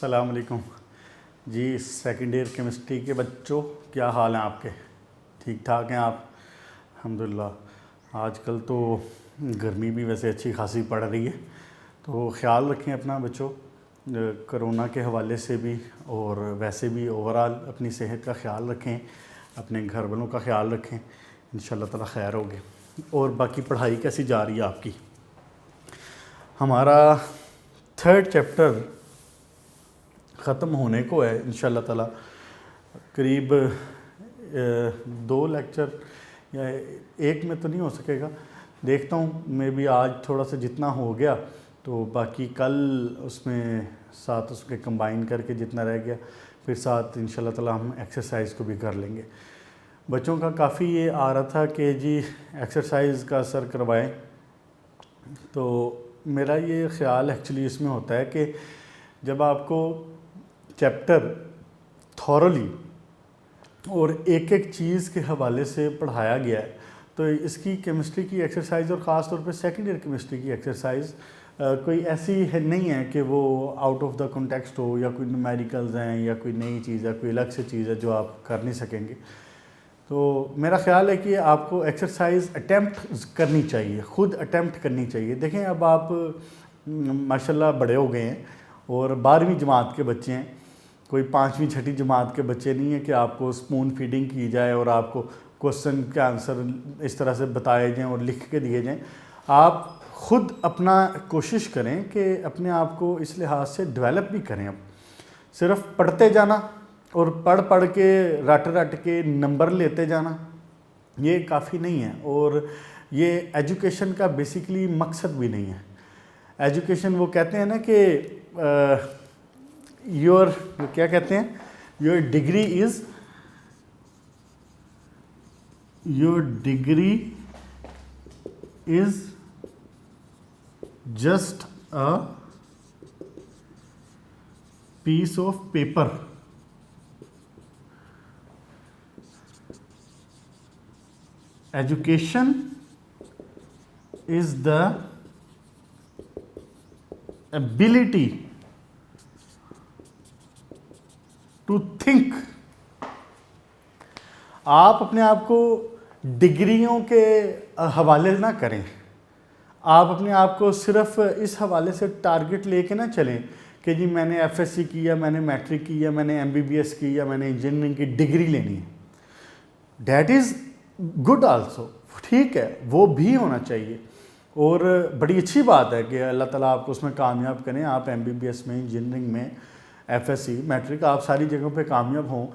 अस्सलाम वालेकुम जी। Second year chemistry के बच्चों, क्या हाल हैं आपके? ठीक ठाक हैं आप? अल्हम्दुलिल्लाह। आजकल तो गर्मी भी वैसे अच्छी खासी पड़ रही है, तो ख्याल रखें अपना बच्चों, कोरोना के हवाले से भी और वैसे भी ओवरऑल अपनी सेहत का ख्याल रखें, अपने घर वालों का ख्याल रखें, इंशाल्लाह ताला खैर होगे। और बाकी पढ़ाई कैसी जा रही है आपकी? हमारा 3rd चैप्टर ख़त्म होने को है इंशाल्लाह ताला। करीब 2 लेक्चर या एक में तो नहीं हो सकेगा, देखता हूँ। मैं भी आज थोड़ा सा जितना हो गया तो बाकी कल उसमें साथ उसके कंबाइन करके जितना रह गया फिर साथ इंशाल्लाह ताला हम एक्सरसाइज को भी कर लेंगे। बच्चों का काफ़ी ये आ रहा था कि जी एक्सरसाइज का असर करवाएं, तो मेरा ये ख़्याल एक्चुअली इसमें होता है कि जब आपको चैप्टर थॉरली और एक एक चीज़ के हवाले से पढ़ाया गया है, तो इसकी केमिस्ट्री की एक्सरसाइज और ख़ास तौर पे सेकेंड ईयर केमिस्ट्री की एक्सरसाइज कोई ऐसी है नहीं है कि वो आउट ऑफ द कॉन्टेक्स्ट हो, या कोई न्यूमेरिकल्स हैं या कोई नई चीज़ है, कोई अलग से चीज़ है जो आप कर नहीं सकेंगे। तो मेरा ख़्याल है कि आपको एक्सरसाइज अटैम्प्ट करनी चाहिए, ख़ुद अटैम्प्ट करनी चाहिए। देखें, अब आप माशाल्लाह बड़े हो गए हैं और 12वीं जमात के बच्चे हैं, कोई 5वीं 6ठी जमात के बच्चे नहीं है कि आपको स्पून फीडिंग की जाए और आपको क्वेश्चन के आंसर इस तरह से बताए जाएँ और लिख के दिए जाएँ। आप ख़ुद अपना कोशिश करें कि अपने आप को इस लिहाज से डेवलप भी करें। अब सिर्फ पढ़ते जाना और पढ़ के रट के नंबर लेते जाना ये काफ़ी नहीं है, और ये एजुकेशन का बेसिकली मकसद भी नहीं है। एजुकेशन वो कहते हैं ना कि क्या कहते हैं, your degree is just a piece of paper. Education is the ability to think। आप अपने आप को डिग्रियों के हवाले ना करें, आप अपने आप को सिर्फ इस हवाले से टारगेट लेके ना चलें कि जी मैंने एफएससी की, या मैंने मैट्रिक की, या मैंने एमबीबीएस की, या मैंने इंजीनियरिंग की डिग्री लेनी है। डैट इज़ गुड आल्सो, ठीक है, वो भी होना चाहिए और बड़ी अच्छी बात है कि अल्लाह ताला आपको उसमें कामयाब करें। आप एमबीबीएस में, इंजीनियरिंग में, एफएससी, मैट्रिक, आप सारी जगहों पे कामयाब हों,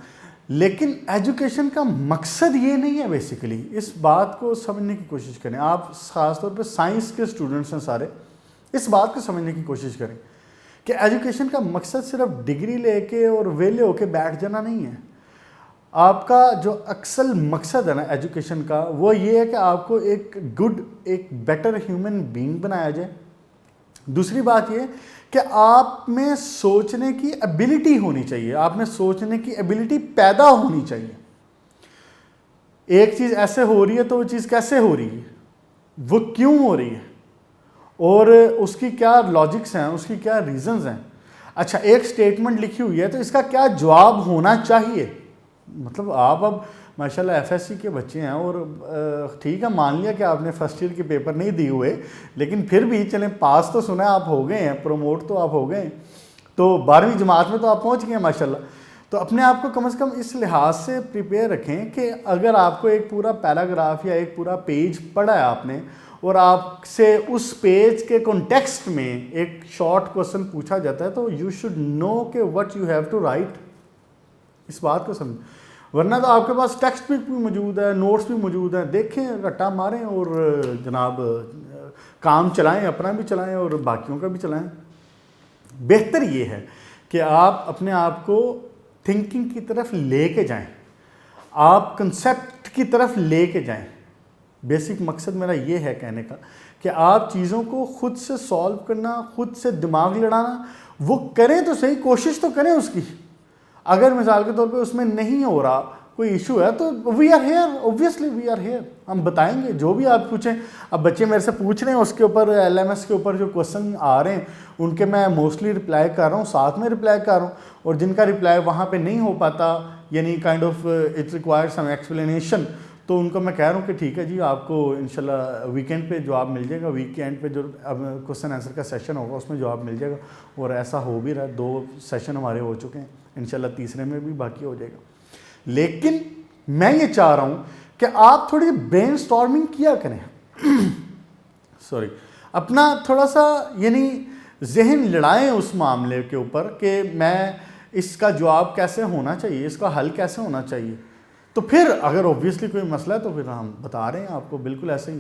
लेकिन एजुकेशन का मकसद ये नहीं है। बेसिकली इस बात को समझने की कोशिश करें। आप ख़ास तौर पे साइंस के स्टूडेंट्स हैं सारे, इस बात को समझने की कोशिश करें कि एजुकेशन का मकसद सिर्फ डिग्री लेके और वेले होके बैठ जाना नहीं है। आपका जो अक्सर मकसद है ना एजुकेशन का, वो ये है कि आपको एक गुड, एक बेटर ह्यूमन बीइंग बनाया जाए। दूसरी बात ये कि आप में सोचने की एबिलिटी होनी चाहिए, आप में सोचने की एबिलिटी पैदा होनी चाहिए। एक चीज़ ऐसे हो रही है तो वो चीज़ कैसे हो रही है, वो क्यों हो रही है, और उसकी क्या लॉजिक्स हैं, उसकी क्या रीजंस हैं। अच्छा, एक स्टेटमेंट लिखी हुई है तो इसका क्या जवाब होना चाहिए। मतलब आप अब माशाल्लाह एफएससी के बच्चे हैं और ठीक है, मान लिया कि आपने फर्स्ट ईयर के पेपर नहीं दिए हुए, लेकिन फिर भी चलें, पास तो सुना है आप हो गए हैं, प्रमोट तो आप हो गए हैं, तो 12वीं जमात में तो आप पहुंच गए हैं माशाल्लाह। तो अपने आप को कम से कम इस लिहाज से प्रिपेयर रखें कि अगर आपको एक पूरा पैराग्राफ या एक पूरा पेज पढ़ा है आपने, और आपसे उस पेज के कॉन्टेक्स्ट में एक शॉर्ट क्वेश्चन पूछा जाता है, तो यू शुड नो कि what you have to write. इस बात को समझ, वरना तो आपके पास टेक्स्ट बुक भी मौजूद है, नोट्स भी मौजूद हैं, देखें, रट्टा मारें और जनाब काम चलाएं, अपना भी चलाएं और बाकियों का भी चलाएं। बेहतर ये है कि आप अपने आप को थिंकिंग की तरफ लेके जाएं, आप कंसेप्ट की तरफ लेके जाएं। बेसिक मकसद मेरा ये है कहने का कि आप चीज़ों को खुद से सॉल्व करना, खुद से दिमाग लड़ाना, वो करें तो सही, कोशिश तो करें उसकी। अगर मिसाल के तौर पे उसमें नहीं हो रहा कोई इशू है तो we are here, obviously we are here, हम बताएंगे जो भी आप पूछें। अब बच्चे मेरे से पूछ रहे हैं उसके ऊपर LMS के ऊपर जो क्वेश्चन आ रहे हैं उनके मैं मोस्टली रिप्लाई कर रहा हूँ, साथ में रिप्लाई कर रहा हूँ, और जिनका रिप्लाई वहाँ पे नहीं हो पाता यानी kind of it require some explanation, तो उनको मैं कह रहा हूँ कि ठीक है जी आपको इंशाल्लाह वीकेंड पे जवाब मिल जाएगा, वीकेंड पे जो अब क्वेश्चन आंसर का सेशन होगा उसमें जवाब मिल जाएगा। और ऐसा हो भी रहा है, 2 सेशन हमारे हो चुके हैं, इंशाल्लाह तीसरे में भी बाकी हो जाएगा। लेकिन मैं ये चाह रहा हूँ कि आप थोड़ी ब्रेनस्टॉर्मिंग किया करें सॉरी, अपना थोड़ा सा यानी जहन लड़ाएं उस मामले के ऊपर कि मैं इसका जवाब कैसे होना चाहिए, इसका हल कैसे होना चाहिए। तो फिर अगर ऑब्वियसली कोई मसला है तो फिर हम बता रहे हैं आपको बिल्कुल ऐसे ही।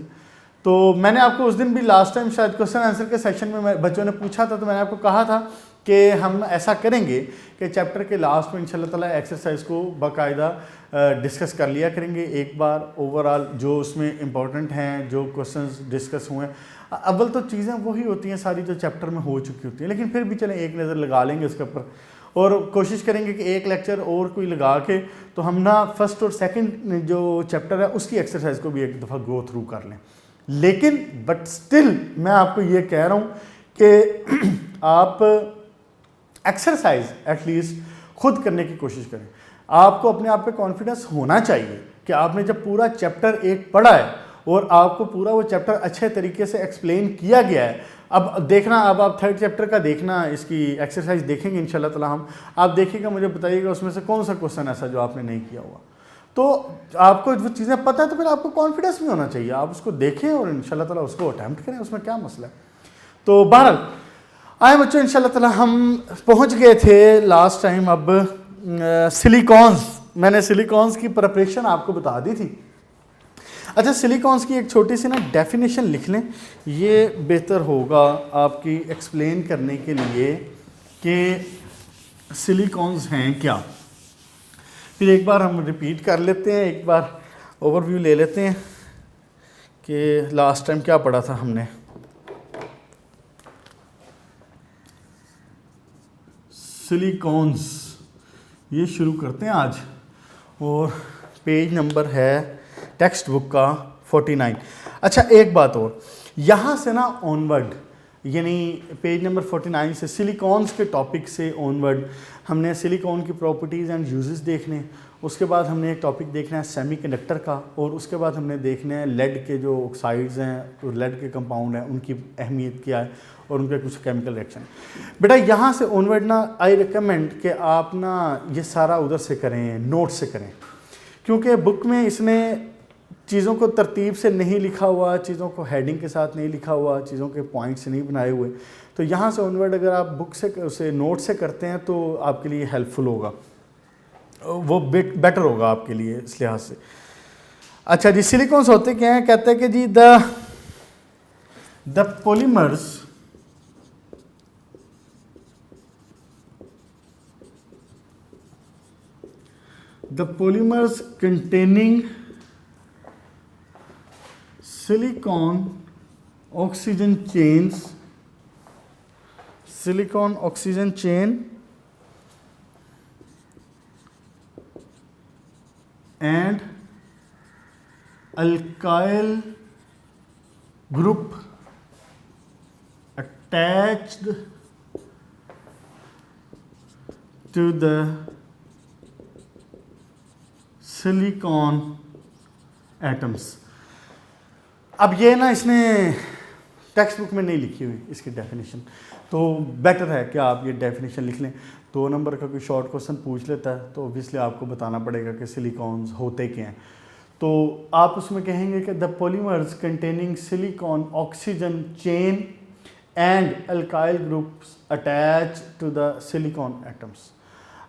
तो मैंने आपको उस दिन भी लास्ट टाइम शायद क्वेश्चन आंसर के सेक्शन में बच्चों ने पूछा था, तो मैंने आपको कहा था कि हम ऐसा करेंगे कि चैप्टर के लास्ट में इंशाल्लाह ताला एक्सरसाइज को बाकायदा डिस्कस कर लिया करेंगे एक बार, ओवरऑल जो उसमें इंपॉर्टेंट हैं, जो क्वेश्चंस डिस्कस हुए हैं। अव्वल तो चीज़ें वही होती हैं सारी जो चैप्टर में हो चुकी होती हैं, लेकिन फिर भी चलें एक नज़र लगा लेंगे उसके ऊपर, और कोशिश करेंगे कि एक लेक्चर और कोई लगा के तो हम ना फर्स्ट और सेकंड जो चैप्टर है उसकी एक्सरसाइज को भी एक दफ़ा गो थ्रू कर लें। लेकिन बट स्टिल मैं आपको ये कह रहा हूँ कि आप एक्सरसाइज एटलीस्ट खुद करने की कोशिश करें। आपको अपने आप पे कॉन्फिडेंस होना चाहिए कि आपने जब पूरा चैप्टर 1 पढ़ा है और आपको पूरा वो चैप्टर अच्छे तरीके से एक्सप्लेन किया गया है। अब देखना, अब आप 3rd चैप्टर का देखना, इसकी एक्सरसाइज देखेंगे इंशाल्लाह ताला हम, आप देखिएगा, मुझे बताइएगा उसमें से कौन सा क्वेश्चन ऐसा जो आपने नहीं किया हुआ। तो आपको वो चीज़ें पता है तो फिर आपको कॉन्फिडेंस भी होना चाहिए, आप उसको देखें और इंशाल्लाह ताला उसको अटैम्प्ट करें, उसमें क्या मसला है। तो बहरहाल आए बच्चों, इंशाल्लाह ताला हम पहुँच गए थे लास्ट टाइम अब सिलिकॉन्स। मैंने सिलिकॉन्स की प्रिपरेशन आपको बता दी थी। अच्छा, सिलिकॉन्स की एक छोटी सी ना डेफिनेशन लिख लें, ये बेहतर होगा आपकी एक्सप्लेन करने के लिए कि सिलिकॉन्स हैं क्या। फिर एक बार हम रिपीट कर लेते हैं, एक बार ओवरव्यू ले लेते हैं कि लास्ट टाइम क्या पढ़ा था हमने। सिलिकॉन्स ये शुरू करते हैं आज, और पेज नंबर है टेक्स्ट बुक का 49। अच्छा, एक बात और, यहाँ से ना ऑनवर्ड यानी पेज नंबर 49 से सिलिकॉन्स के टॉपिक से ऑनवर्ड हमने सिलिकॉन की प्रॉपर्टीज़ एंड यूजेस देखने, उसके बाद हमने एक टॉपिक देखना है सेमीकंडक्टर का, और उसके बाद हमने देखना है लेड के जो ऑक्साइड्स हैं, तो लेड के कंपाउंड हैं, उनकी अहमियत क्या है और उनके कुछ केमिकल रिएक्शन। बेटा यहाँ से ऑनवर्ड ना आई रिकमेंड कि आप ना ये सारा उधर से करें, नोट से करें, क्योंकि बुक में इसने चीज़ों को तरतीब से नहीं लिखा हुआ, चीज़ों को हेडिंग के साथ नहीं लिखा हुआ, चीज़ों के पॉइंट्स नहीं बनाए हुए। तो यहाँ से ऑनवर्ड अगर आप बुक से उसे नोट से करते हैं तो आपके लिए हेल्पफुल होगा, वो बेटर होगा आपके लिए इस लिहाज से। अच्छा जी, सिलिकॉन्स होते क्या हैं? कहते हैं कि जी the polymers containing silicon oxygen chain and alkyl group attached to the silicon atoms. अब ये ना इसने टेक्स्ट बुक में नहीं लिखी हुई इसकी डेफिनेशन, तो बेटर है कि आप ये डेफिनेशन लिख लें। 2 नंबर का कोई शॉर्ट क्वेश्चन पूछ लेता है तो ऑब्वियसली आपको बताना पड़ेगा कि सिलिकॉन्स होते क्या हैं। तो आप उसमें कहेंगे कि the polymers containing silicon oxygen chain and alkyl groups attach to the silicon atoms.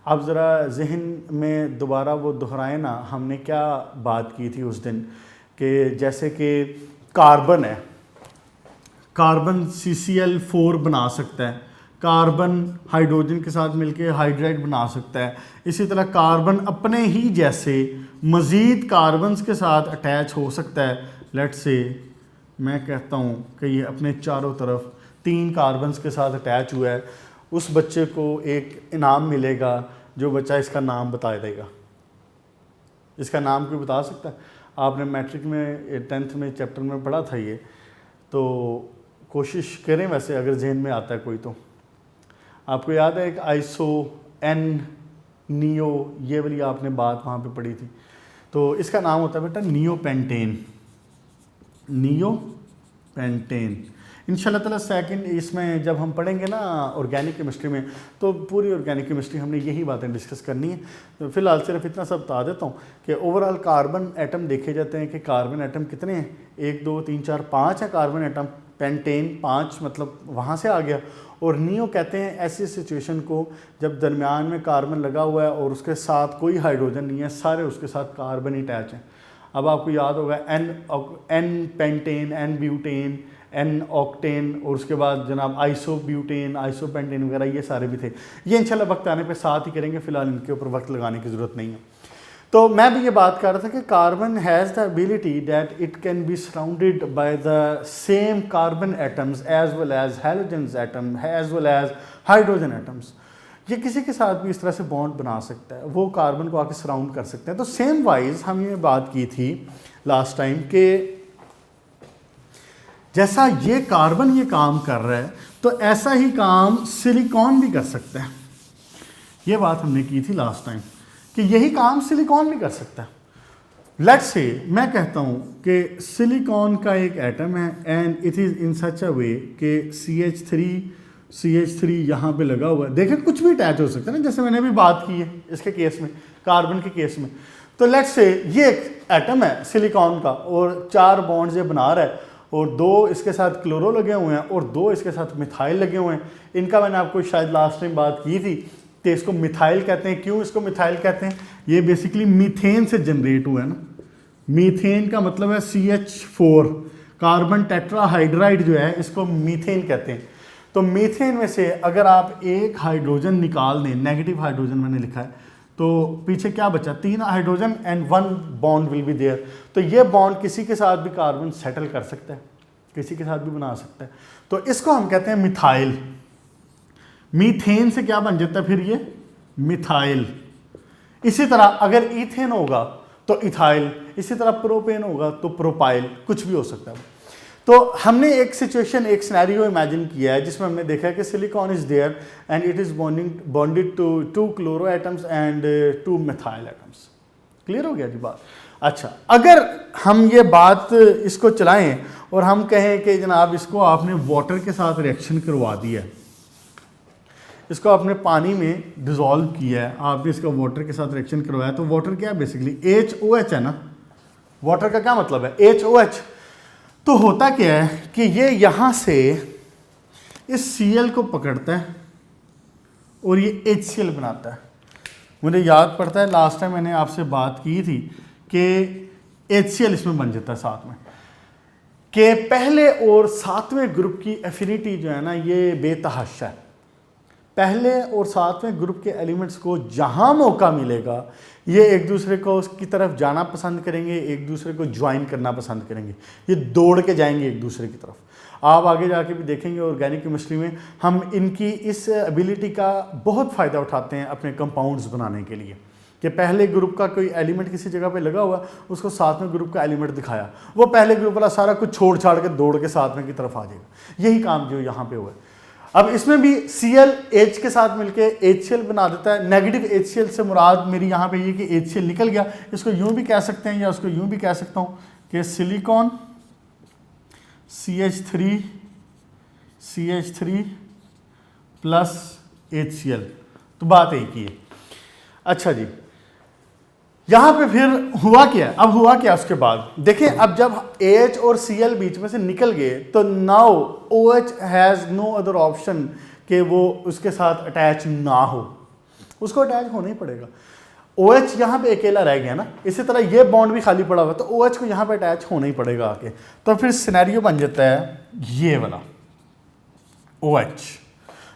आप ज़रा जहन में दोबारा वो दोहराएं ना, हमने क्या बात की थी उस दिन कि जैसे कि कार्बन है, कार्बन CCl4 बना सकता है, कार्बन हाइड्रोजन के साथ मिलके हाइड्राइड बना सकता है। इसी तरह कार्बन अपने ही जैसे मज़ीद कार्बन्स के साथ अटैच हो सकता है। लेट्स से मैं कहता हूँ कि ये अपने चारों तरफ 3 कार्बन्स के साथ अटैच हुआ है, उस बच्चे को एक इनाम मिलेगा, जो बच्चा इसका नाम बता देगा। इसका नाम कोई बता सकता है? आपने मैट्रिक में 10th में चैप्टर में पढ़ा था ये, तो कोशिश करें वैसे अगर जहन में आता है कोई तो। आपको याद है एक आइसो, एन, नियो, ये वाली आपने बात वहाँ पे पढ़ी थी। तो इसका नाम होता है बेटा नियोपेंटेन। नियोपेंटेन इंशाल्लाह ताला सेकंड इसमें जब हम पढ़ेंगे ना ऑर्गेनिक केमिस्ट्री में, तो पूरी ऑर्गेनिक केमिस्ट्री हमने यही बातें डिस्कस करनी है। तो फिलहाल सिर्फ इतना सब बता देता हूँ कि ओवरऑल कार्बन एटम देखे जाते हैं कि कार्बन एटम कितने हैं, 1 2 3 4 5 है कार्बन एटम। पेंटेन 5 मतलब वहाँ से आ गया। और नियो कहते हैं ऐसी सिचुएशन को जब दरमियान में कार्बन लगा हुआ है और उसके साथ कोई हाइड्रोजन नहीं है, सारे उसके साथ कार्बन ही अटैच हैं। अब आपको याद होगा n pentane, n butane, n octane, और उसके बाद जनाब आइसो ब्यूटेन, आइसो पेंटेन वगैरह ये सारे भी थे। ये इंशाल्लाह वक्त आने पे साथ ही करेंगे, फिलहाल इनके ऊपर वक्त लगाने की ज़रूरत नहीं है। तो मैं भी ये बात कर रहा था कि carbon has the ability that it can be surrounded by the same carbon atoms as well as halogen atom as well as hydrogen atoms. ये किसी के साथ भी इस तरह से बॉन्ड बना सकता है, वो कार्बन को आके सराउंड कर सकते हैं। तो सेम वाइज हम ये बात की थी लास्ट टाइम कि जैसा ये कार्बन ये काम कर रहा है तो ऐसा ही काम सिलिकॉन भी कर सकता है। ये बात हमने की थी लास्ट टाइम कि यही काम सिलिकॉन भी कर सकता है। लेट्स से मैं कहता हूँ कि सिलिकॉन का एक एटम है एंड इट इज़ इन सच अ वे कि CH3 यहाँ पे लगा हुआ है। देखें कुछ भी अटैच हो सकता है ना, जैसे मैंने अभी बात की है इसके केस में, कार्बन के केस में। तो लेट्स से ये एक एटम है सिलिकॉन का और 4 बॉन्ड्स ये बना रहा है और 2 इसके साथ क्लोरो लगे हुए हैं और 2 इसके साथ मिथाइल लगे हुए हैं। इनका मैंने आपको शायद लास्ट टाइम बात की थी कि इसको मिथाइल कहते हैं। क्यों इसको मिथाइल कहते हैं? ये बेसिकली मीथेन से जनरेट हुआ है ना। मीथेन का मतलब है CH4, कार्बन टेट्राहाइड्राइड जो है इसको मीथेन कहते हैं। तो मीथेन में से अगर आप एक हाइड्रोजन निकाल दें, नेगेटिव हाइड्रोजन मैंने लिखा है, तो पीछे क्या बचा? 3 hydrogen and 1 bond will be there. तो ये बॉन्ड किसी के साथ भी कार्बन सेटल कर सकता है, किसी के साथ भी बना सकता है। तो इसको हम कहते हैं मिथाइल। मीथेन से क्या बन जाता है फिर ये? मिथाइल। इसी तरह अगर ईथेन होगा तो इथाइल, इसी तरह प्रोपेन होगा तो प्रोपाइल, कुछ भी हो सकता है। तो हमने एक सिचुएशन, एक सिनेरियो इमेजिन किया है जिसमें हमने देखा है कि silicon is there and it is bonded to 2 chloro atoms and 2 methyl atoms. Clear हो गया जी बात? अच्छा, अगर हम ये बात इसको चलाएं और हम कहें कि जनाब इसको आपने वाटर के साथ रिएक्शन करवा दिया है, इसको आपने पानी में डिज़ोल्व किया है, आपने इसका वाटर के साथ रिएक्शन करवाया, तो वाटर क्या है? बेसिकली HOH है ना। वाटर का क्या मतलब है? HOH। तो होता क्या है कि ये यहाँ से इस Cl को पकड़ता है और ये HCl बनाता है। मुझे याद पड़ता है लास्ट टाइम मैंने आपसे बात की थी कि HCl इसमें बन जाता है साथ में, कि पहले और 7वें ग्रुप की एफिनिटी जो है ना ये बेतहाशा है। पहले और 7वें ग्रुप के एलिमेंट्स को जहाँ मौका मिलेगा ये एक दूसरे को उसकी तरफ जाना पसंद करेंगे, एक दूसरे को ज्वाइन करना पसंद करेंगे, ये दौड़ के जाएंगे एक दूसरे की तरफ। आप आगे जाके भी देखेंगे ऑर्गेनिक केमिस्ट्री में हम इनकी इस एबिलिटी का बहुत फ़ायदा उठाते हैं अपने कंपाउंड्स बनाने के लिए, कि पहले ग्रुप का कोई एलिमेंट किसी जगह पे लगा हुआ, उसको 7वें ग्रुप का एलिमेंट दिखाया, वो पहले ग्रुप वाला सारा कुछ छोड़ छाड़ के दौड़ के 7वें की तरफ आ जाएगा। यही काम जो यहाँ पे हुआ है। अब इसमें भी Cl H के साथ मिलके HCl बना देता है। नेगेटिव HCl से मुराद मेरी यहाँ पे ये कि HCl निकल गया, इसको यूँ भी कह सकते हैं या उसको यूँ भी कह सकता हूँ कि सिलिकॉन CH3 प्लस HCl, तो बात एक ही है। अच्छा जी, यहाँ पे फिर हुआ क्या? अब हुआ क्या उसके बाद? देखिए, अब जब AH और Cl बीच में से निकल गए तो now OH has no other option कि वो उसके साथ अटैच ना हो, उसको अटैच होना ही पड़ेगा। OH यहाँ पे अकेला रह गया ना, इसी तरह ये बॉन्ड भी खाली पड़ा हुआ, तो OH को यहाँ पे अटैच होना ही पड़ेगा आके। तो फिर सिनेरियो बन जाता है ये वाला OH,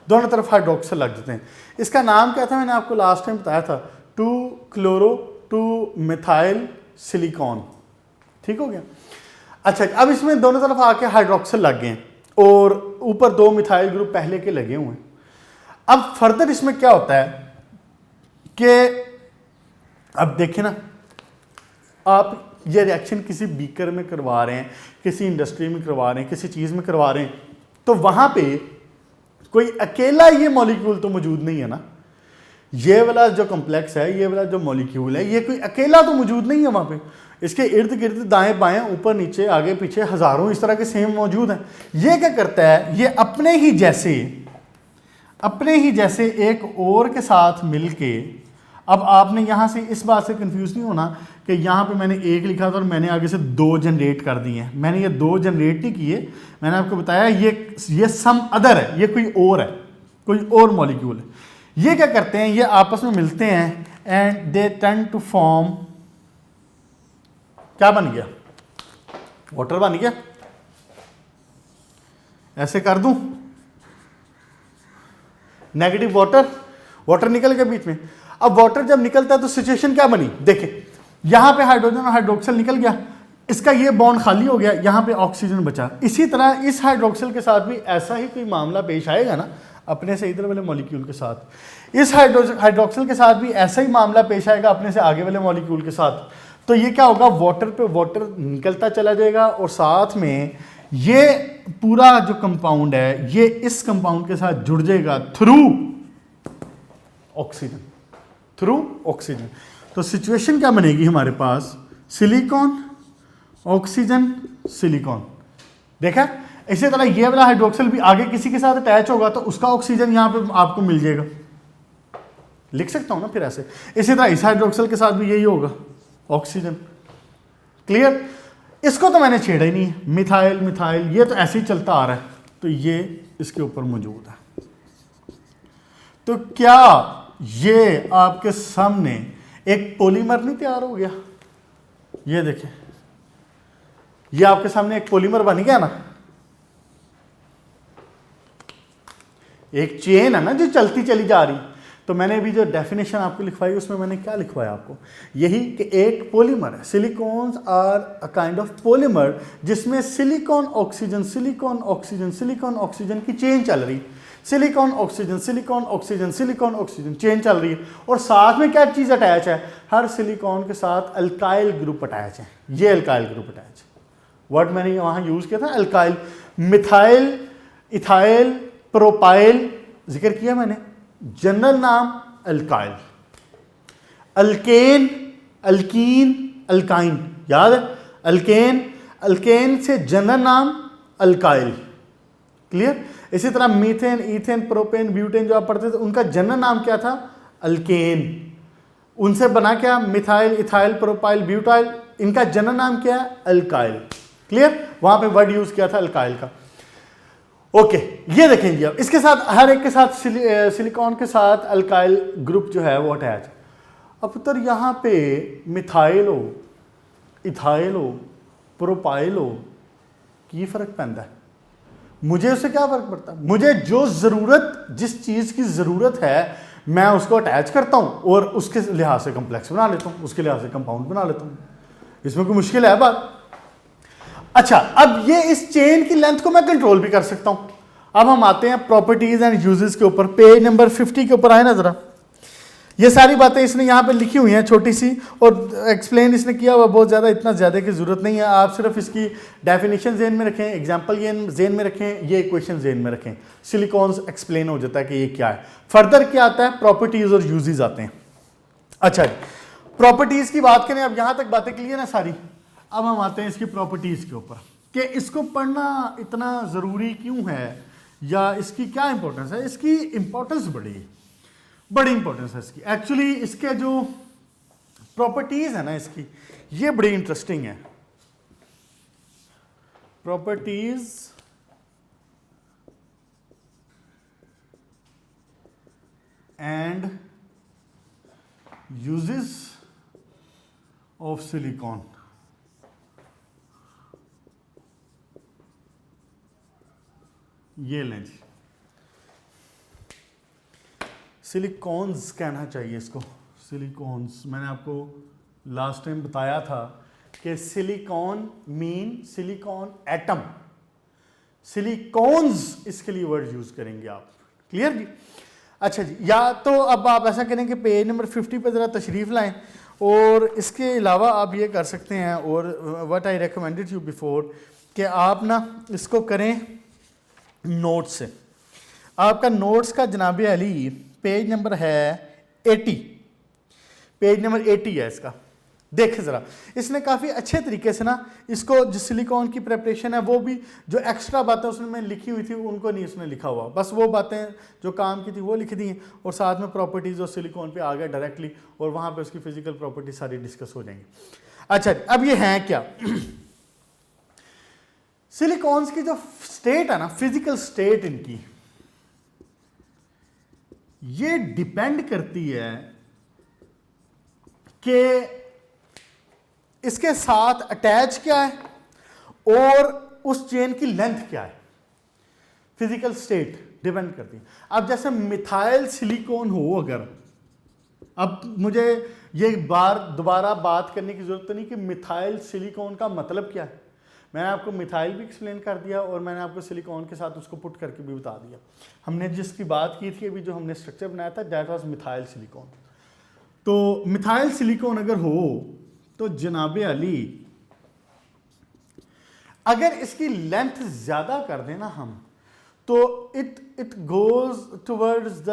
दोनों तरफ हाइड्रोक्सिल लग जाते हैं। इसका नाम क्या था? मैंने आपको लास्ट टाइम बताया था, 2 क्लोरो 2 मिथाइल सिलिकॉन। ठीक हो गया? अच्छा, अब इसमें दोनों तरफ आके हाइड्रोक्सिल लग गए और ऊपर 2 मिथाइल ग्रुप पहले के लगे हुए हैं। अब फर्दर इसमें क्या होता है कि अब देखें ना, आप ये रिएक्शन किसी बीकर में करवा रहे हैं, किसी इंडस्ट्री में करवा रहे हैं, किसी चीज़ में करवा रहे हैं, तो वहाँ पे कोई अकेला ये मॉलिक्यूल तो मौजूद नहीं है ना। ये वाला जो कॉम्प्लेक्स है, ये वाला जो मॉलिक्यूल है, ये कोई अकेला तो मौजूद नहीं है वहाँ पे। इसके इर्द गिर्द दाएं बाएं ऊपर नीचे आगे पीछे हज़ारों इस तरह के सेम मौजूद हैं। ये क्या करता है, ये अपने ही जैसे एक और के साथ मिलके, अब आपने यहाँ से इस बात से कंफ्यूज नहीं होना कि यहाँ पे मैंने एक लिखा था और मैंने आगे से 2 जनरेट कर दिए हैं। मैंने ये 2 जनरेट नहीं किए, मैंने आपको बताया ये सम अदर है, ये कोई और मॉलिक्यूल है। ये क्या करते हैं, ये आपस में मिलते हैं and they turn to form, क्या बन गया, वाटर बन गया। ऐसे कर दूं, नेगेटिव वाटर निकल गया बीच में। अब वाटर जब निकलता है तो सिचुएशन क्या बनी, देखें यहां पे हाइड्रोजन और हाइड्रोक्सिल निकल गया, इसका ये बॉन्ड खाली हो गया, यहां पे ऑक्सीजन बचा। इसी तरह इस हाइड्रोक्सिल के साथ भी ऐसा ही कोई मामला पेश आएगा ना, अपने से इधर वाले मॉलिक्यूल के साथ। इस हाइड्रोक्सिल के साथ भी ऐसा ही मामला पेश आएगा अपने से आगे वाले मॉलिक्यूल के साथ। तो ये क्या होगा, वाटर पे वाटर निकलता चला जाएगा और साथ में ये पूरा जो कंपाउंड है ये इस कंपाउंड के साथ जुड़ जाएगा थ्रू ऑक्सीजन। तो सिचुएशन क्या बनेगी हमारे पास, सिलिकॉन ऑक्सीजन सिलिकॉन। देखा, इसी तरह ये वाला हाइड्रोक्सिल भी आगे किसी के साथ अटैच होगा तो उसका ऑक्सीजन यहां पे आपको मिल जाएगा, लिख सकता हूं ना फिर ऐसे। इसी तरह इस हाइड्रोक्सिल के साथ भी यही होगा, ऑक्सीजन। क्लियर, इसको तो मैंने छेड़ा ही नहीं है, मिथाइल ये तो ऐसे ही चलता आ रहा है, तो ये इसके ऊपर मौजूद है। तो क्या ये आपके सामने एक पॉलीमर नहीं तैयार हो गया, ये देखें, ये आपके सामने एक पॉलीमर बन गया ना, एक चेन है ना जो चलती चली जा रही। तो मैंने अभी जो डेफिनेशन आपको लिखवाई उसमें मैंने क्या लिखवाया आपको, यही कि एक पॉलीमर है, silicones are a kind of polymer जिसमें सिलिकॉन ऑक्सीजन की चेन चल रही, सिलिकॉन ऑक्सीजन चेन चल रही है। और साथ में क्या चीज़ अटैच है, हर सिलिकॉन के साथ अल्काइल ग्रुप अटैच है। ये अल्काइल ग्रुप अटैच है, वर्ड मैंने वहाँ यूज़ किया था अल्काइल, मिथाइल, इथाइल, प्रोपाइल जिक्र किया मैंने, जनरल नाम अल्काइल, अल्केन, अल्कीन, अल्काइन, याद है, अल्केन से जनरल नाम अल्काइल। क्लियर, इसी तरह मीथेन, ईथेन, प्रोपेन, ब्यूटेन जो आप पढ़ते थे उनका जनरल नाम क्या था, अल्केन। उनसे बना क्या, मिथाइल, इथाइल, प्रोपाइल, ब्यूटाइल, इनका जनरल नाम क्या है, अल्काइल। क्लियर, वहां पे वर्ड यूज किया था अल्काइल का। ओके, ये देखेंगे अब इसके साथ हर एक के साथ सिलिकॉन के साथ अल्काइल ग्रुप जो है वो अटैच। अब तो यहाँ पे मिथाइल हो, इथाइल हो, प्रोपाइल हो, की फर्क पैदा है, मुझे उससे क्या फर्क पड़ता है, मुझे जो जरूरत, जिस चीज की जरूरत है मैं उसको अटैच करता हूं और उसके लिहाज से कॉम्प्लेक्स बना लेता हूं, उसके लिहाज से कंपाउंड बना लेता हूं। इसमें कोई मुश्किल है बात। अच्छा, अब ये इस चेन की लेंथ को मैं कंट्रोल भी कर सकता हूं। अब हम आते हैं प्रॉपर्टीज एंड यूजेस के ऊपर, पेज नंबर 50 के ऊपर आए ना जरा। ये सारी बातें इसने यहाँ पे लिखी हुई हैं छोटी सी, और एक्सप्लेन इसने किया हुआ बहुत ज़्यादा, इतना ज़्यादा की ज़रूरत नहीं है। आप सिर्फ इसकी डेफिनेशन जेन में रखें, एग्जाम्पल जेन में रखें, ये इक्वेशन जेन में रखें, सिलिकॉन्स एक्सप्लेन हो जाता है कि ये क्या है। फर्दर क्या आता है, प्रॉपर्टीज और यूजेस आते हैं। अच्छा, प्रॉपर्टीज की बात करें, अब यहाँ तक बातें क्लियर है सारी। अब हम आते हैं इसकी प्रॉपर्टीज के ऊपर कि इसको पढ़ना इतना ज़रूरी क्यों है या इसकी क्या इंपॉर्टेंस है। इसकी इंपॉर्टेंस बड़ी इंपॉर्टेंस है इसकी। एक्चुअली इसके जो प्रॉपर्टीज है ना इसकी, ये बड़ी इंटरेस्टिंग है। Properties and uses of silicon. ये लें जी, सिलिकॉन्स कहना चाहिए इसको, सिलिकॉन्स। मैंने आपको लास्ट टाइम बताया था कि silicon mean silicon atom, silicones इसके लिए वर्ड यूज करेंगे आप। क्लियर जी। अच्छा जी, या तो अब आप ऐसा करें कि पेज नंबर 50 पे जरा तशरीफ लाएं और इसके अलावा आप ये कर सकते हैं, और what I recommended you before, कि आप ना इसको करें नोट्स से। आपका नोट्स का जनाब अली पेज नंबर है 80, पेज नंबर 80 है इसका। देखें ज़रा, इसने काफ़ी अच्छे तरीके से ना इसको, जो सिलिकॉन की प्रेपरेशन है वो भी, जो एक्स्ट्रा बातें उसने मैं लिखी हुई थी उनको नहीं उसने लिखा हुआ, बस वो बातें जो काम की थी वो लिख दी हैं, और साथ में प्रॉपर्टीज़ और सिलिकॉन पे आ गया डायरेक्टली, और वहाँ पे उसकी फिजिकल प्रॉपर्टी सारी डिस्कस हो जाएंगी। अच्छा, अब ये हैं क्या सिलिकॉन्स की जो स्टेट है ना, फिजिकल स्टेट इनकी, ये डिपेंड करती है कि इसके साथ अटैच क्या है और उस चेन की लेंथ क्या है। फिजिकल स्टेट डिपेंड करती है। अब जैसे मिथाइल सिलिकॉन हो, अगर, अब मुझे ये दोबारा बात करने की जरूरत नहीं कि मिथाइल सिलिकॉन का मतलब क्या है। मैंने आपको मिथाइल भी एक्सप्लेन कर दिया और मैंने आपको सिलिकॉन के साथ उसको पुट करके भी बता दिया। हमने जिसकी बात की थी अभी, जो हमने स्ट्रक्चर बनाया था, दैट वाज मिथाइल सिलिकॉन। तो मिथाइल सिलिकॉन अगर हो तो जनाबे अली, अगर इसकी लेंथ ज्यादा कर देना हम, तो it goes towards the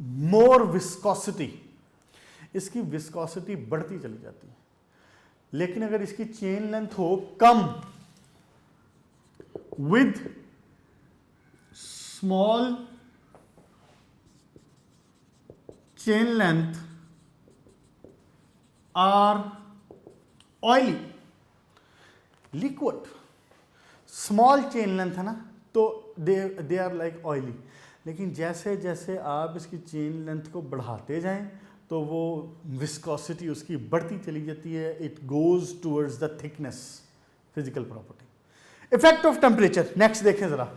more viscosity, इसकी विस्कोसिटी बढ़ती चली जाती है। लेकिन अगर इसकी चेन लेंथ हो कम, with small chain length are oily liquid, small chain length है ना, तो दे आर लाइक ऑयली। लेकिन जैसे जैसे आप इसकी चेन लेंथ को बढ़ाते जाएं तो वो विस्कोसिटी उसकी बढ़ती चली जाती है। It goes towards the thickness, physical property. Effect of temperature, next देखें जरा,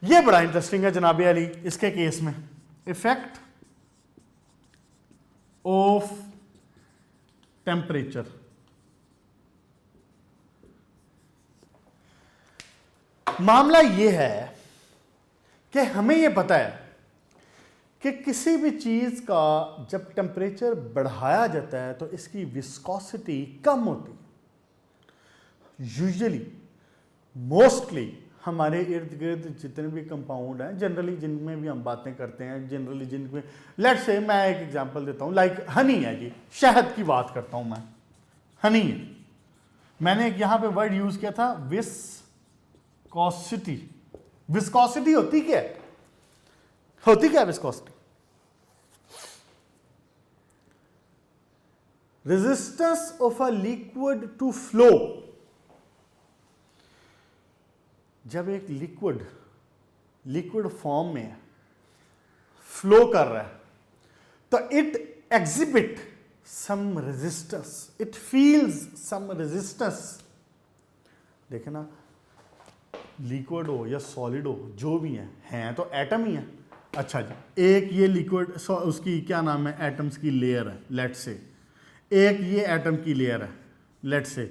ये बड़ा इंटरेस्टिंग है जनाबे अली इसके केस में। इफेक्ट ऑफ टेम्परेचर, मामला यह है कि हमें यह पता है कि किसी भी चीज का जब टेम्परेचर बढ़ाया जाता है तो इसकी विस्कोसिटी कम होती है। यूजुअली, मोस्टली हमारे इर्द गिर्द जितने भी कंपाउंड हैं, जनरली जिनमें भी हम बातें करते हैं, जनरली जिनमें, लेट्स से मैं एक एग्जांपल देता हूं, लाइक हनी है जी, शहद की बात करता हूं मैं, हनी है। मैंने एक यहां पे वर्ड यूज किया था विस्कोसिटी। विस्कोसिटी होती क्या है? होती क्या viscosity? Resistance of a liquid to flow. जब एक लिक्विड फॉर्म में फ्लो कर रहा है तो it exhibit some resistance, it feels some resistance. देखे ना, लिक्विड हो या सॉलिड हो, जो भी हैं तो एटम ही है। अच्छा जी, एक ये लिक्विड, उसकी क्या नाम है, एटम्स की लेयर है लेट्स से, एक ये एटम की लेयर है लेट्स से।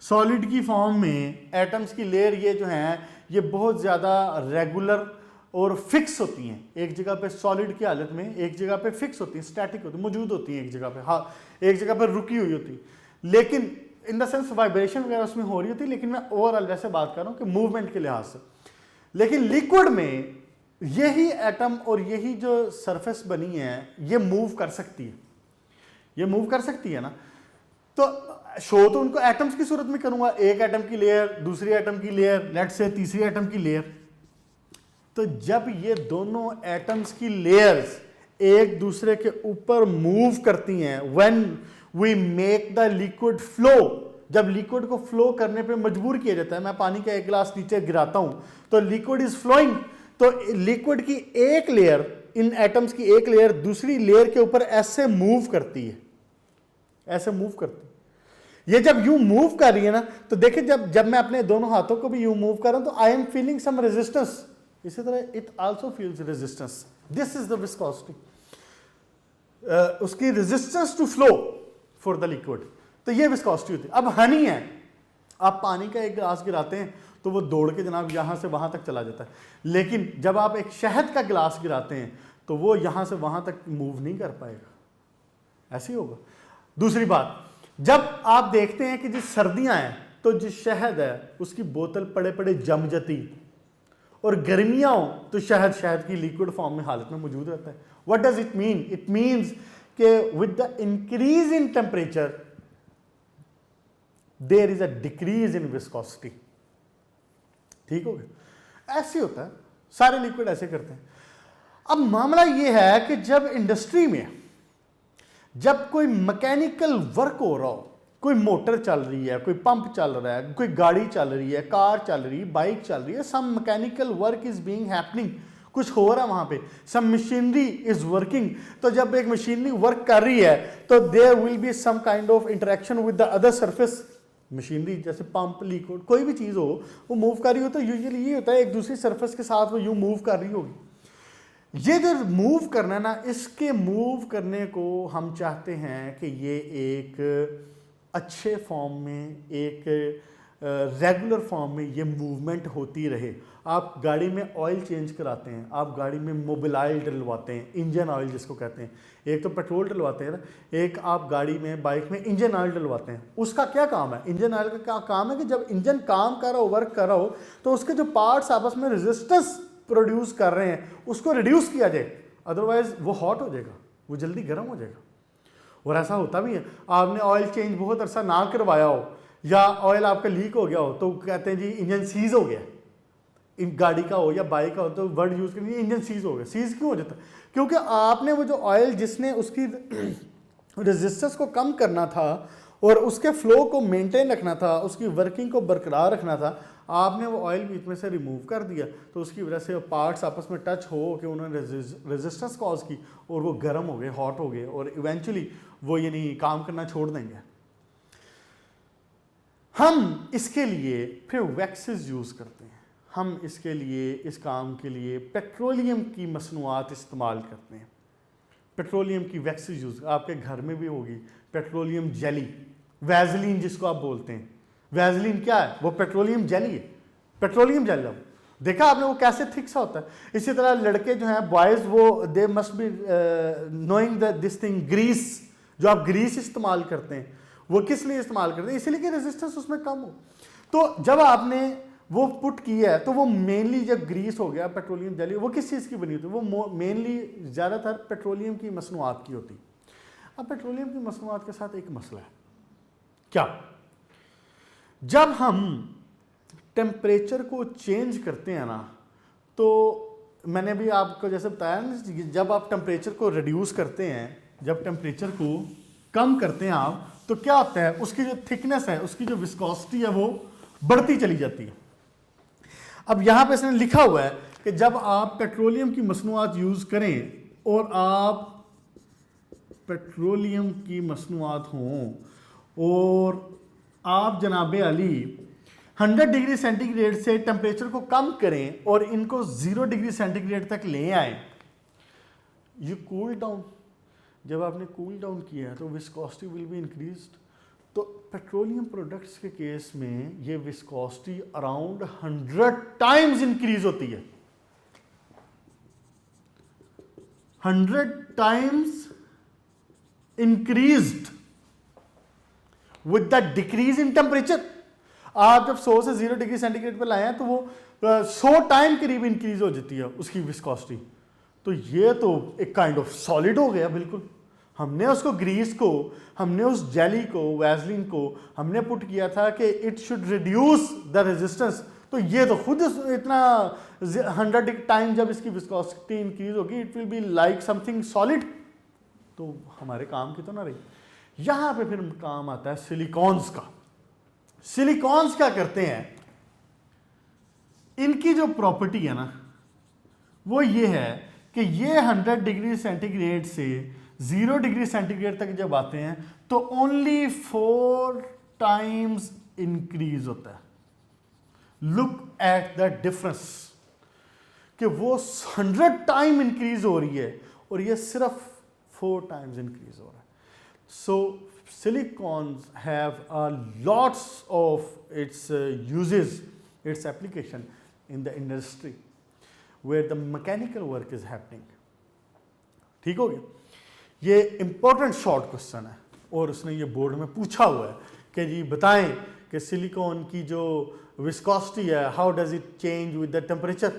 सॉलिड की फॉर्म में एटम्स की लेयर ये जो हैं ये बहुत ज़्यादा रेगुलर और फिक्स होती हैं। एक जगह पे सॉलिड की हालत में एक जगह पे फिक्स होती हैं, स्टैटिक होती हैं, मौजूद होती हैं एक जगह पे, हाँ एक जगह पे रुकी हुई होती। लेकिन इन द सेंस वाइब्रेशन वगैरह उसमें हो रही होती, लेकिन मैं ओवरऑल वैसे बात कर रहा हूँ कि मूवमेंट के लिहाज से। लेकिन लिक्विड में यही एटम और यही जो सरफेस बनी है ये मूव कर सकती है, ये मूव कर सकती है ना। तो शो तो उनको एटम्स की सूरत में करूंगा, एक एटम की लेयर, दूसरी एटम की लेयर, लेट्स से तीसरी एटम की लेयर। तो जब ये दोनों एटम्स की लेयर्स एक दूसरे के ऊपर मूव करती हैं, when we make the liquid flow, जब लिक्विड को फ्लो करने पे मजबूर किया जाता है, मैं पानी का एक गिलास नीचे गिराता हूं तो लिक्विड इज फ्लोइंग, तो लिक्विड की एक लेयर, इन एटम्स की एक लेयर दूसरी लेयर के ऊपर ऐसे मूव करती है, ऐसे मूव करती है। ये जब यूं मूव कर रही है ना, तो देखिए जब मैं अपने दोनों हाथों को भी यूं मूव कर रहा हूं तो I am feeling some resistance. इसी तरह it also feels resistance. This is the viscosity, उसकी resistance to flow for the liquid. तो ये विस्कोसिटी होती है। अब हनी है, आप पानी का एक गिलास गिराते हैं तो वो दौड़ के जनाब यहां से वहां तक चला जाता है। लेकिन जब आप एक शहद का गिलास गिराते हैं तो वो यहां से वहां तक मूव नहीं कर पाएगा, ऐसे ही होगा। दूसरी बात, जब आप देखते हैं कि जिस सर्दियां हैं तो जो शहद है उसकी बोतल पड़े पड़े जम जाती, और गर्मियां हो तो शहद की लिक्विड फॉर्म में हालत में मौजूद रहता है। What does it mean? It means कि with the increase in temperature there is a decrease in viscosity. ठीक हो गया? ऐसे होता है, सारे लिक्विड ऐसे करते हैं। अब मामला यह है कि जब इंडस्ट्री में जब कोई मैकेनिकल वर्क हो रहा हो, कोई मोटर चल रही है, कोई पंप चल रहा है, कोई गाड़ी चल रही है, कार चल रही है, बाइक चल रही है, some mechanical work is being happening, कुछ हो रहा है वहां पे, सम मशीनरी इज वर्किंग। तो जब एक मशीनरी वर्क कर रही है तो there will be some kind of interaction with the other surface machinery, जैसे पंप, लिक्विड, कोई भी चीज हो वो मूव कर रही हो तो यूजुअली ये होता है एक दूसरी सरफेस के साथ वो यूं मूव कर रही होगी। ये जो मूव करना ना, इसके मूव करने को हम चाहते हैं कि ये एक अच्छे फॉर्म में, एक रेगुलर फॉर्म में ये मूवमेंट होती रहे। आप गाड़ी में ऑयल चेंज कराते हैं, आप गाड़ी में मोबिलाइल डलवाते हैं, इंजन ऑयल जिसको कहते हैं, एक तो पेट्रोल डलवाते हैं ना, एक आप गाड़ी में, बाइक में इंजन ऑयल डलवाते हैं। उसका क्या काम है? इंजन ऑयल का क्या काम है कि जब इंजन काम कर रहा हो, वर्क कर रहा हो, तो उसके जो पार्ट्स आपस में रेजिस्टेंस प्रोड्यूस कर रहे हैं उसको रिड्यूस किया जाए, अदरवाइज वो हॉट हो जाएगा, वो जल्दी गर्म हो जाएगा। और ऐसा होता भी है, आपने ऑयल चेंज बहुत अरसा ना करवाया हो या ऑयल आपका लीक हो गया हो तो कहते हैं जी इंजन सीज हो गया, इन गाड़ी का हो या बाइक का हो तो वर्ड यूज करेंगे इंजन सीज हो गया। सीज क्यों हो जाता है? क्योंकि आपने वो जो ऑयल जिसने उसकी रेजिस्टेंस को कम करना था और उसके फ्लो को मेंटेन रखना था, उसकी वर्किंग को बरकरार रखना था, आपने वो ऑयल बीच में से रिमूव कर दिया, तो उसकी वजह से पार्ट्स आपस में टच हो कि उन्होंने रेजिस्टेंस कॉज की और वो गर्म हो गए, हॉट हो गए और इवेंचुअली वो यानी काम करना छोड़ देंगे। हम इसके लिए फिर वैक्सेस यूज़ करते हैं, हम इसके लिए, इस काम के लिए पेट्रोलियम की मसनूआत इस्तेमाल करते हैं। पेट्रोलियम की वैक्सेस यूज़ आपके घर में भी होगी, पेट्रोलियम जेली, वैजलीन जिसको आप बोलते हैं। वैजलीन क्या है? वो पेट्रोलियम जेली है, पेट्रोलियम जेल। देखा आपने वो कैसे थिक सा होता है। इसी तरह लड़के जो हैं, बॉयज़, वो they must be knowing this thing, grease, जो आप ग्रीस इस्तेमाल करते हैं वो किस लिए इस्तेमाल करते हैं? इसलिए कि रेजिस्टेंस उसमें कम हो। तो जब आपने वो पुट किया है तो वो मेनली जब ग्रीस हो गया, पेट्रोलियम जेली, वो किस चीज़ की बनी होती है? वो मेनली ज़्यादातर पेट्रोलियम की मसनूआत की होती। अब पेट्रोलियम की मसनूआत के साथ एक मसला है, क्या? जब हम टेम्परेचर को चेंज करते हैं ना, तो मैंने भी आपको जैसे बताया ना, जब आप टेम्परेचर को रिड्यूस करते हैं, जब टेम्परेचर को कम करते हैं आप, तो क्या होता है? उसकी जो थिकनेस है, उसकी जो विस्कोसिटी है वो बढ़ती चली जाती है। अब यहां पे इसने लिखा हुआ है कि जब आप पेट्रोलियम की मसनूआत यूज करें और आप पेट्रोलियम की मसनूआत हों और आप जनाबे अली 100 डिग्री सेंटीग्रेड से टेम्परेचर को कम करें और इनको 0 डिग्री सेंटीग्रेड तक ले आए, यू कूल डाउन। जब आपने कूल डाउन किया है तो विस्कोसिटी विल बी इंक्रीज्ड। तो पेट्रोलियम प्रोडक्ट्स के केस में ये विस्कोसिटी अराउंड 100 टाइम्स इंक्रीज होती है, 100 times increased with the decrease in temperature. आप जब 100 से 0 डिग्री सेंटीग्रेड पर लाए हैं तो वो 100 टाइम करीब इंक्रीज हो जाती है उसकी विस्कोसिटी। तो ये तो एक काइंड ऑफ सॉलिड हो गया बिल्कुल। हमने उसको ग्रीस को, हमने उस जेली को, वैसलीन को हमने पुट किया था कि it should reduce the resistance, तो ये तो खुद इतना 100 टाइम जब इसकी विस्कोसिटी इंक्रीज होगी, it will be like something solid, तो हमारे काम की तो ना रही। यहां पे फिर काम आता है सिलिकॉन्स का। सिलिकॉन्स क्या करते हैं? इनकी जो प्रॉपर्टी है ना वो ये है कि ये 100 डिग्री सेंटीग्रेड से 0 डिग्री सेंटीग्रेड तक जब आते हैं तो ओनली 4 टाइम्स इंक्रीज होता है। लुक एट द डिफरेंस कि वो 100 टाइम इंक्रीज हो रही है और ये सिर्फ 4 टाइम्स इंक्रीज हो रहा है। सो silicons have lots of its uses, its application in the industry where the mechanical work is happening. ठीक हो गया? ये इंपॉर्टेंट शॉर्ट क्वेश्चन है। और उसने ये बोर्ड में पूछा हुआ है कि जी बताएं कि सिलिकॉन की जो विस्कोसिटी है how does it change with the temperature.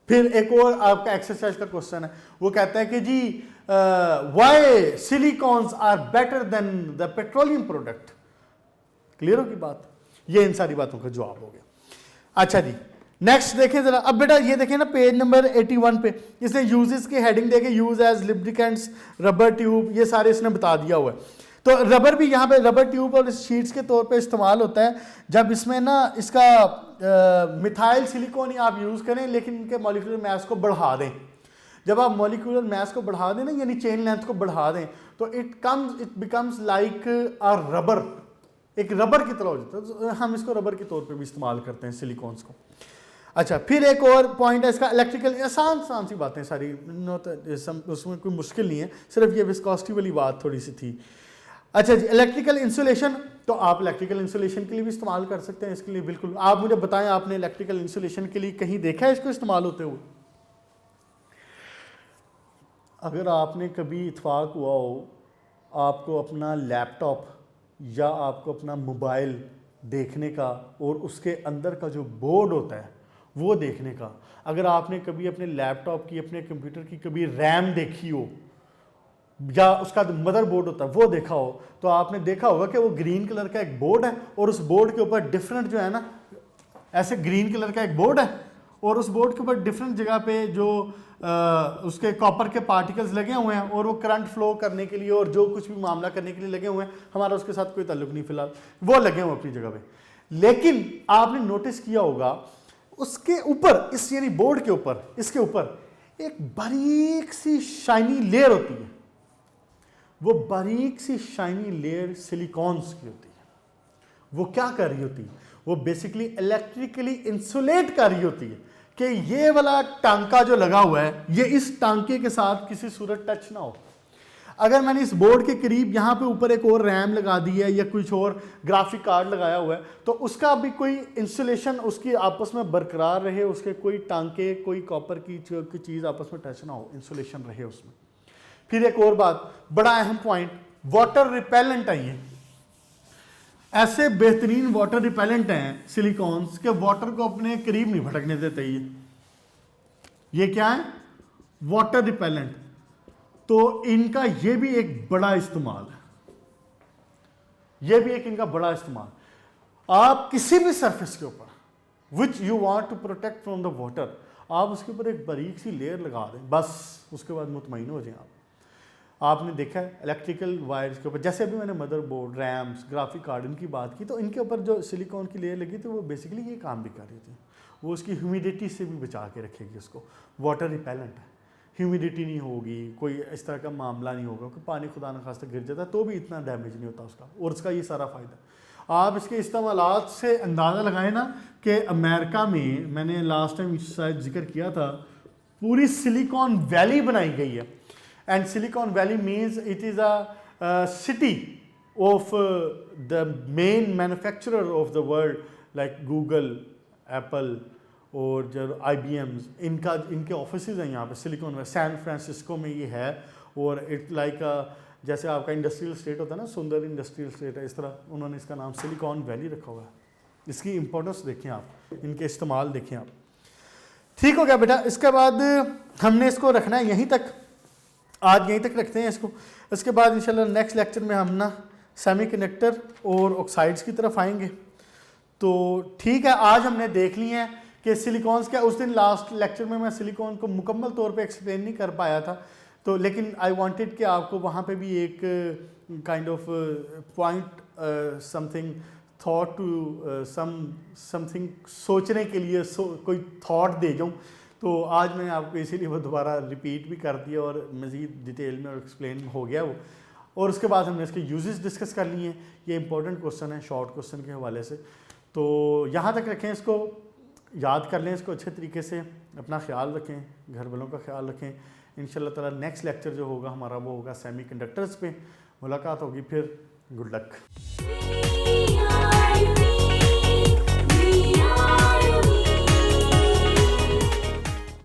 फिर एक और आपका एक्सरसाइज का क्वेश्चन है, वो कहता है कि जी why silicones are better than the petroleum product. Clear होगी बात, ये इन सारी बातों का जवाब हो गया। अच्छा जी नेक्स्ट देखें जरा, अब बेटा ये देखें ना पेज नंबर 81 पे इसने यूजेस की हेडिंग देके use as lubricants, rubber tube, ये सारे इसने बता दिया हुआ है। तो रबर भी यहाँ पे रबर ट्यूब और शीट्स के तौर पे इस्तेमाल होता है जब इसमें ना इसका मिथाइल सिलिकॉन ही आप यूज़ करें लेकिन इनके मॉलिक्यूलर मास को बढ़ा दें। जब आप मॉलिक्यूलर मास को बढ़ा दें ना यानी चेन लेंथ को बढ़ा दें तो it becomes like a rubber, एक रबर की तरह हो जाता है। तो हम इसको रबर के तौर पे भी इस्तेमाल करते हैं सिलिकॉन्स को। अच्छा फिर एक और पॉइंट है इसका इलेक्ट्रिकल, आसान सी बातें सारी, उसमें कोई मुश्किल नहीं है, सिर्फ ये विस्कोसिटी वाली बात थोड़ी सी थी। अच्छा जी इलेक्ट्रिकल इंसुलेशन, तो आप इलेक्ट्रिकल इंसुलेशन के लिए भी इस्तेमाल कर सकते हैं इसके लिए। बिल्कुल आप मुझे बताएं आपने इलेक्ट्रिकल इंसुलेशन के लिए कहीं देखा है इसको इस्तेमाल होते हुए? अगर आपने कभी इत्फाक हुआ हो आपको अपना लैपटॉप या आपको अपना मोबाइल देखने का और उसके अंदर का जो बोर्ड होता है वो देखने का, अगर आपने कभी अपने लैपटॉप की अपने कंप्यूटर की कभी रैम देखी हो या उसका मदर बोर्ड होता है वो देखा हो तो आपने देखा होगा कि वो ग्रीन कलर का एक बोर्ड है और उस बोर्ड के ऊपर डिफरेंट जो है ना ऐसे ग्रीन कलर का एक बोर्ड है और उस बोर्ड के ऊपर डिफरेंट जगह पे जो उसके कॉपर के पार्टिकल्स लगे हुए हैं और वो करंट फ्लो करने के लिए और जो कुछ भी मामला करने के लिए लगे हुए हैं, हमारा उसके साथ कोई ताल्लुक नहीं फिलहाल, वो लगे हुए अपनी जगह पे। लेकिन आपने नोटिस किया होगा उसके ऊपर इस यानी बोर्ड के ऊपर इसके ऊपर एक बारीक सी शाइनी लेयर होती है। वो बारीक सी शाइनी लेयर सिलिकॉन्स की होती है। वो क्या कर रही होती है? वो बेसिकली इलेक्ट्रिकली इंसुलेट कर रही होती है कि ये वाला टांका जो लगा हुआ है ये इस टांके के साथ किसी सूरत टच ना हो। अगर मैंने इस बोर्ड के करीब यहाँ पे ऊपर एक और रैम लगा दी है या कुछ और ग्राफिक कार्ड लगाया हुआ है तो उसका भी कोई इंसुलेशन उसकी आपस में बरकरार रहे, उसके कोई टांके कोई कॉपर की चीज़ आपस में टच ना हो, इंसुलेशन रहे उसमें। फिर एक और बात, बड़ा अहम पॉइंट, वाटर रिपेलेंट है ये। ऐसे बेहतरीन वाटर रिपेलेंट हैं सिलिकॉन्स के वाटर को अपने करीब नहीं भटकने देते। ये क्या है? Water repellent. तो इनका ये भी एक बड़ा इस्तेमाल है, ये भी एक इनका बड़ा इस्तेमाल। आप किसी भी सरफेस के ऊपर which you want to protect from the water, आप उसके ऊपर एक बारीक सी लेयर लगा दें बस, उसके बाद मुतमईन हो जाएं आप। आपने देखा है इलेक्ट्रिकल वायर्स के ऊपर, जैसे अभी मैंने मदरबोर्ड, रैम्स, ग्राफिक कार्ड इनकी बात की तो इनके ऊपर जो सिलिकॉन की लेयर लगी थी वो बेसिकली ये काम भी कर रही थी। वो उसकी ह्यूमिडिटी से भी बचा के रखेगी उसको। वाटर रिपेलेंट है, ह्यूमिडिटी नहीं होगी, कोई इस तरह का मामला नहीं होगा कि पानी खुदा न खास्ता गिर जाता है तो भी इतना डैमेज नहीं होता उसका, और उसका ये सारा फ़ायदा। आप इसके इस्तेमालात से अंदाज़ा लगाएं ना कि अमेरिका में, मैंने लास्ट टाइम शायद जिक्र किया था, पूरी सिलिकॉन वैली बनाई गई है। And silicon valley means it is a city of the main manufacturer of the world like Google, Apple और जो IBMs, इनके ऑफिसेज हैं यहाँ पे सिलिकॉन में। सैन फ्रांसिस्को में ये है और इट लाइक जैसे आपका इंडस्ट्रियल स्टेट होता है ना, सुंदर इंडस्ट्रियल स्टेट है, इस तरह उन्होंने इसका नाम सिलिकॉन वैली रखा हुआ है। इसकी इंपॉर्टेंस देखें आप, इनके इस्तेमाल देखें आप। ठीक हो गया बेटा। इसके बाद हमने इसको रखना है यहीं तक, आज यहीं तक रखते हैं इसको। इसके बाद इंशाल्लाह नेक्स्ट लेक्चर में हम ना सेमीकंडक्टर और ऑक्साइड्स की तरफ आएंगे। तो ठीक है, आज हमने देख लिए हैं कि सिलिकॉन्स क्या। उस दिन लास्ट लेक्चर में मैं सिलिकॉन को मुकम्मल तौर पे एक्सप्लेन नहीं कर पाया था, तो लेकिन आई वांटेड कि आपको वहाँ पे भी एक kind of point something thought to something सोचने के लिए कोई थॉट दे जाऊँ। तो आज मैंने आपको इसीलिए वो दोबारा रिपीट भी कर दिया और मज़ीद डिटेल में एक्सप्लेन हो गया वो। और उसके बाद हमने इसके यूजेस डिस्कस कर लिए हैं। ये इंपॉर्टेंट क्वेश्चन है शॉर्ट क्वेश्चन के हवाले से, तो यहाँ तक रखें, इसको याद कर लें, इसको अच्छे तरीके से, अपना ख्याल रखें, घर वालों का ख्याल रखें। इंशाल्लाह ताला नेक्स्ट लेक्चर जो होगा हमारा वो होगा सेमीकंडक्टर्स पे। मुलाकात होगी फिर। Good luck.